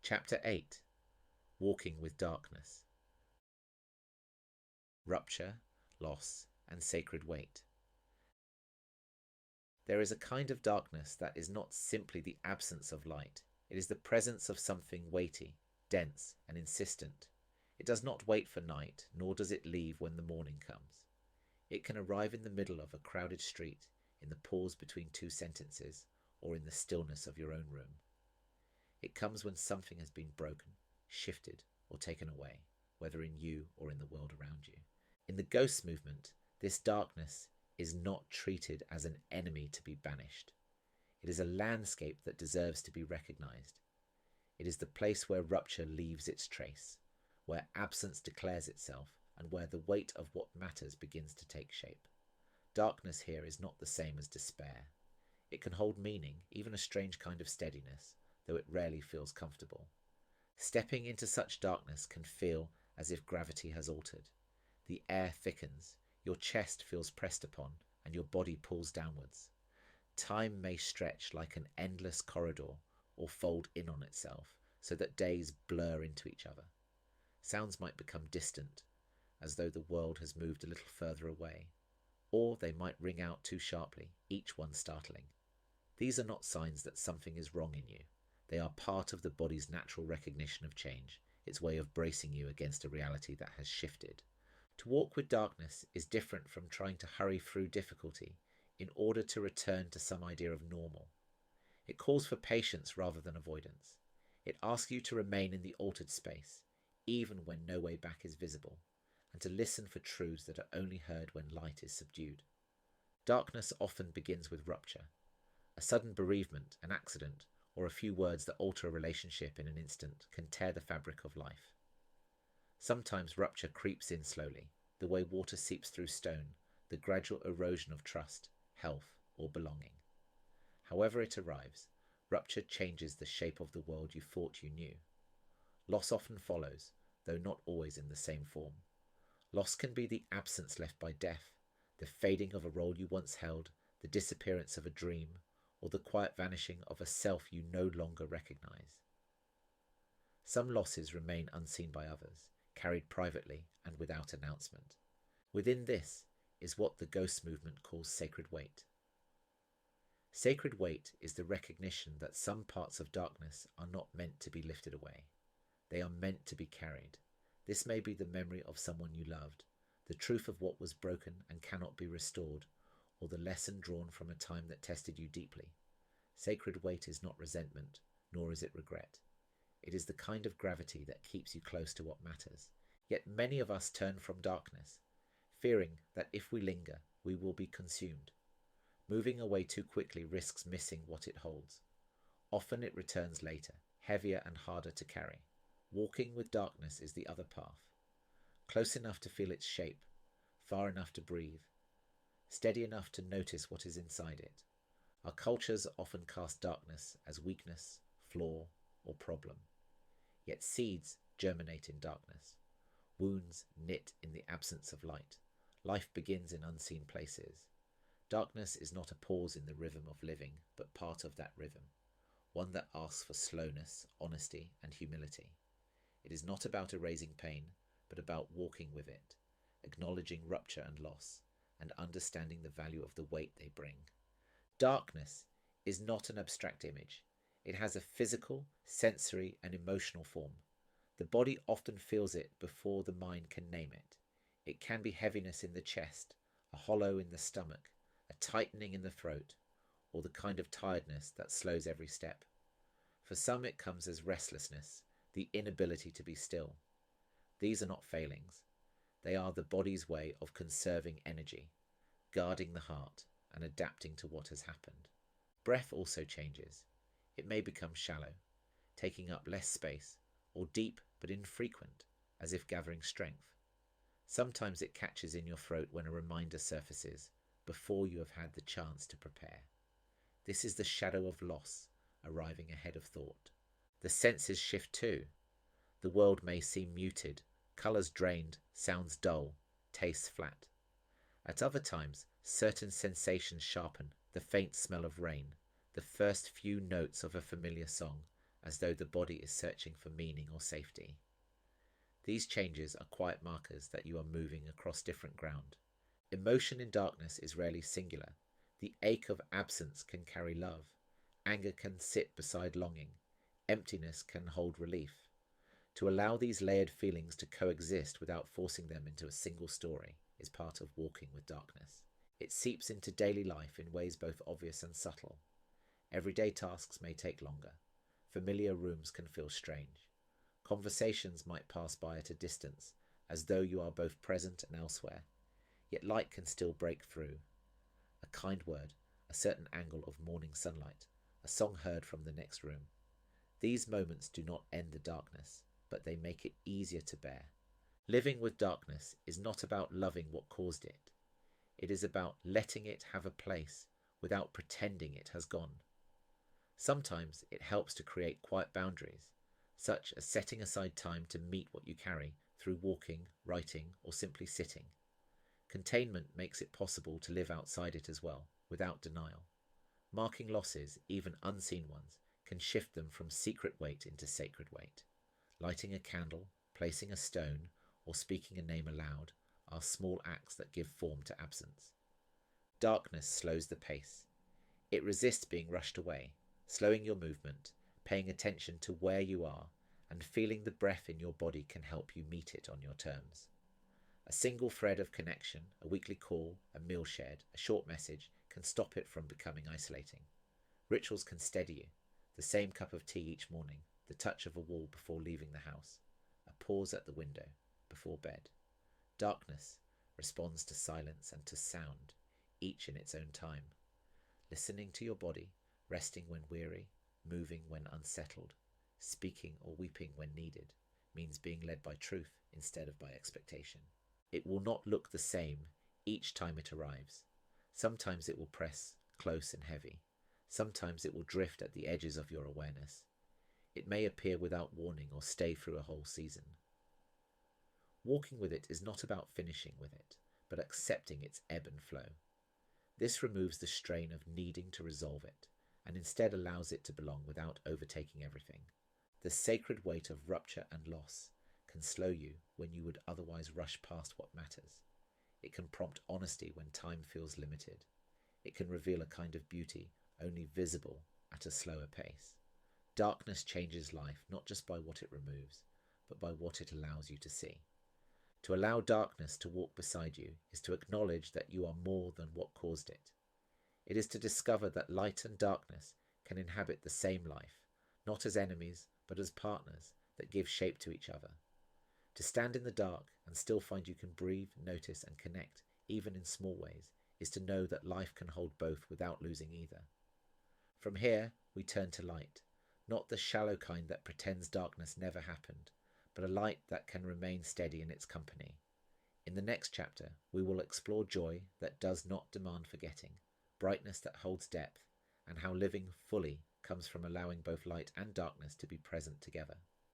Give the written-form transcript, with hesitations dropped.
Chapter 8. Walking with Darkness. Rupture, Loss, and Sacred Weight. There is a kind of darkness that is not simply the absence of light. It is the presence of something weighty, dense, and insistent. It does not wait for night, nor does it leave when the morning comes. It can arrive in the middle of a crowded street, in the pause between two sentences, or in the stillness of your own room. It comes when something has been broken, shifted, or taken away, whether in you or in the world around you. In the Ghosts movement, this darkness is not treated as an enemy to be banished. It is a landscape that deserves to be recognized. It is the place where rupture leaves its trace, where absence declares itself, and where the weight of what matters begins to take shape. Darkness here is not the same as despair. It can hold meaning, even a strange kind of steadiness, though it rarely feels comfortable. Stepping into such darkness can feel as if gravity has altered. The air thickens, your chest feels pressed upon, and your body pulls downwards. Time may stretch like an endless corridor or fold in on itself, so that days blur into each other. Sounds might become distant, as though the world has moved a little further away, or they might ring out too sharply, each one startling. These are not signs that something is wrong in you. They are part of the body's natural recognition of change, its way of bracing you against a reality that has shifted. To walk with darkness is different from trying to hurry through difficulty in order to return to some idea of normal. It calls for patience rather than avoidance. It asks you to remain in the altered space, even when no way back is visible, and to listen for truths that are only heard when light is subdued. Darkness often begins with rupture. A sudden bereavement, an accident, or a few words that alter a relationship in an instant can tear the fabric of life. Sometimes rupture creeps in slowly, the way water seeps through stone, the gradual erosion of trust, health, or belonging. However it arrives, rupture changes the shape of the world you thought you knew. Loss often follows, though not always in the same form. Loss can be the absence left by death, the fading of a role you once held, the disappearance of a dream, or the quiet vanishing of a self you no longer recognize. Some losses remain unseen by others, carried privately and without announcement. Within this is what the Ghosts movement calls sacred weight. Sacred weight is the recognition that some parts of darkness are not meant to be lifted away. They are meant to be carried. This may be the memory of someone you loved, the truth of what was broken and cannot be restored, or the lesson drawn from a time that tested you deeply. Sacred weight is not resentment, nor is it regret. It is the kind of gravity that keeps you close to what matters. Yet many of us turn from darkness, fearing that if we linger, we will be consumed. Moving away too quickly risks missing what it holds. Often it returns later, heavier and harder to carry. Walking with darkness is the other path. Close enough to feel its shape, far enough to breathe, steady enough to notice what is inside it. Our cultures often cast darkness as weakness, flaw, or problem. Yet seeds germinate in darkness. Wounds knit in the absence of light. Life begins in unseen places. Darkness is not a pause in the rhythm of living, but part of that rhythm, one that asks for slowness, honesty, and humility. It is not about erasing pain, but about walking with it, acknowledging rupture and loss, and understanding the value of the weight they bring. Darkness is not an abstract image. It has a physical, sensory, and emotional form. The body often feels it before the mind can name it. It can be heaviness in the chest, a hollow in the stomach, a tightening in the throat, or the kind of tiredness that slows every step. For some it comes as restlessness, the inability to be still. These are not failings. They are the body's way of conserving energy, guarding the heart, and adapting to what has happened. Breath also changes. It may become shallow, taking up less space, or deep but infrequent, as if gathering strength. Sometimes it catches in your throat when a reminder surfaces, before you have had the chance to prepare. This is the shadow of loss, arriving ahead of thought. The senses shift too. The world may seem muted, colours drained, sounds dull, tastes flat. At other times, certain sensations sharpen, the faint smell of rain, the first few notes of a familiar song, as though the body is searching for meaning or safety. These changes are quiet markers that you are moving across different ground. Emotion in darkness is rarely singular. The ache of absence can carry love. Anger can sit beside longing. Emptiness can hold relief. To allow these layered feelings to coexist without forcing them into a single story is part of walking with darkness. It seeps into daily life in ways both obvious and subtle. Everyday tasks may take longer. Familiar rooms can feel strange. Conversations might pass by at a distance, as though you are both present and elsewhere. Yet light can still break through. A kind word, a certain angle of morning sunlight, a song heard from the next room. These moments do not end the darkness, but they make it easier to bear. Living with darkness is not about loving what caused it. It is about letting it have a place without pretending it has gone. Sometimes it helps to create quiet boundaries, such as setting aside time to meet what you carry through walking, writing, or simply sitting. Containment makes it possible to live outside it as well, without denial. Marking losses, even unseen ones, can shift them from secret weight into sacred weight. Lighting a candle, placing a stone, or speaking a name aloud are small acts that give form to absence. Darkness slows the pace. It resists being rushed away, slowing your movement, paying attention to where you are, and feeling the breath in your body can help you meet it on your terms. A single thread of connection, a weekly call, a meal shared, a short message can stop it from becoming isolating. Rituals can steady you. The same cup of tea each morning, the touch of a wall before leaving the house, a pause at the window before bed. Darkness responds to silence and to sound, each in its own time. Listening to your body, resting when weary, moving when unsettled, speaking or weeping when needed, means being led by truth instead of by expectation. It will not look the same each time it arrives. Sometimes it will press close and heavy. Sometimes it will drift at the edges of your awareness. It may appear without warning or stay through a whole season. Walking with it is not about finishing with it, but accepting its ebb and flow. This removes the strain of needing to resolve it, and instead allows it to belong without overtaking everything. The sacred weight of rupture and loss can slow you when you would otherwise rush past what matters. It can prompt honesty when time feels limited. It can reveal a kind of beauty only visible at a slower pace. Darkness changes life not just by what it removes, but by what it allows you to see. To allow darkness to walk beside you is to acknowledge that you are more than what caused it. It is to discover that light and darkness can inhabit the same life, not as enemies, but as partners that give shape to each other. To stand in the dark and still find you can breathe, notice, and connect, even in small ways, is to know that life can hold both without losing either. From here, we turn to light, not the shallow kind that pretends darkness never happened, but a light that can remain steady in its company. In the next chapter, we will explore joy that does not demand forgetting, brightness that holds depth, and how living fully comes from allowing both light and darkness to be present together.